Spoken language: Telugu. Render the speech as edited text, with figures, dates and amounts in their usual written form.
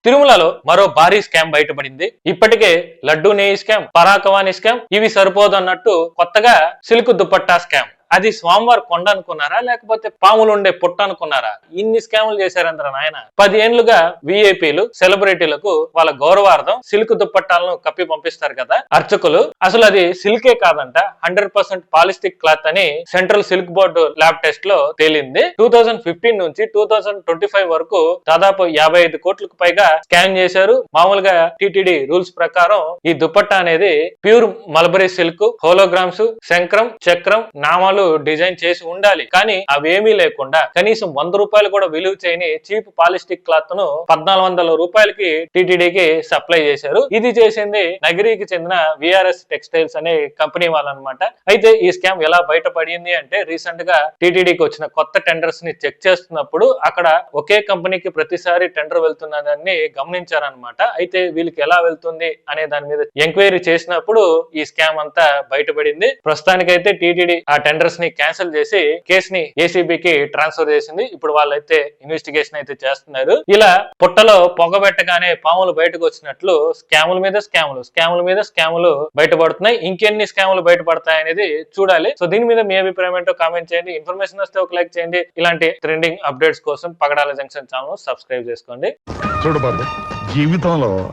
తిరుమలలో మరో భారీ స్కామ్ బయటపడింది. ఇప్పటికే లడ్డూ నెయ్యి స్కామ్, పరాకవాణి స్కామ్ ఇవి సరిపోదు అన్నట్టు కొత్తగా సిల్క్ దుపట్టా స్కామ్. అది స్వామివారి కొండ అనుకున్నారా, లేకపోతే పాములు ఉండే పుట్ట అనుకున్నారా? ఇన్ని స్కాములు చేశారంటారా నాయన. 10 ఏళ్లుగా విఐపీలు, సెలబ్రిటీలకు వాళ్ళ గౌరవార్థం సిల్క్ దుప్పట్టాలను కప్పి పంపిస్తారు కదా అర్చకులు. అసలు అది సిల్కే కాదంట, 100% పాలిస్టిక్ క్లాత్ అని central silk board lab test లో తేలింది. 2015 నుంచి 2025 వరకు దాదాపు 55 కోట్లకు పైగా స్కామ్ చేశారు. మామూలుగా టిటిడి రూల్స్ ప్రకారం ఈ దుపట్టా అనేది ప్యూర్ మల్బరీ సిల్క్, హోలోగ్రామ్స్, శంక్రం, చక్రం, నామాలు డిజైన్ చేసి ఉండాలి. కానీ అవేమీ లేకుండా కనీసం 100 రూపాయలు కూడా విలువ చేయని చీప్ పాలిస్టిక్ క్లాత్ ను 1400 రూపాయలకి టిటిడికి సప్లై చేశారు. ఇది చేసింది నగిరికి చెందిన విఆర్ఎస్ టెక్స్టైల్స్ అనే కంపెనీ వాళ్ళనమాట. అయితే ఈ స్కామ్ ఎలా బయటపడింది అంటే, రీసెంట్ గా టిటిడికి వచ్చిన కొత్త టెండర్స్ ని చెక్ చేస్తున్నప్పుడు అక్కడ ఒకే కంపెనీకి ప్రతిసారి టెండర్ వెళ్తున్నదాన్ని గమనించారనమాట. అయితే వీళ్ళకి ఎలా వెళ్తుంది అనే దాని మీద ఎంక్వైరీ చేసినప్పుడు ఈ స్కామ్ అంతా బయటపడింది. ప్రస్తుతానికైతే టిటిడి ఆ టెండర్స్ ని క్యాన్సిల్ చేసి కేసుని ఏసీబీకి ట్రాన్స్ఫర్ చేసింది. ఇప్పుడు వాళ్ళైతే ఇన్వెస్టిగేషన్ అయితే చేస్తున్నారు. ఇలా పుట్టలో పొగబెట్టగానే పాములు బయటకు వచ్చినట్లు స్కాముల మీద స్కాములు, స్కాముల మీద స్కాములు బయటపడుతున్నాయి. ఇంకెన్ని స్కాములు బయటపడతాయి అనేది చూడాలి. సో దీని మీద మీ అభిప్రాయం ఏంటో కామెంట్ చేయండి. ఇన్ఫర్మేషన్ వస్తే ఒక లైక్ చేయండి. ఇలాంటి ట్రెండింగ్ అప్డేట్స్ కోసం పగడాల జంక్షన్ ఛానల్ సబ్స్క్రైబ్ చేసుకోండి. చూడు బాబు, జీవితంలో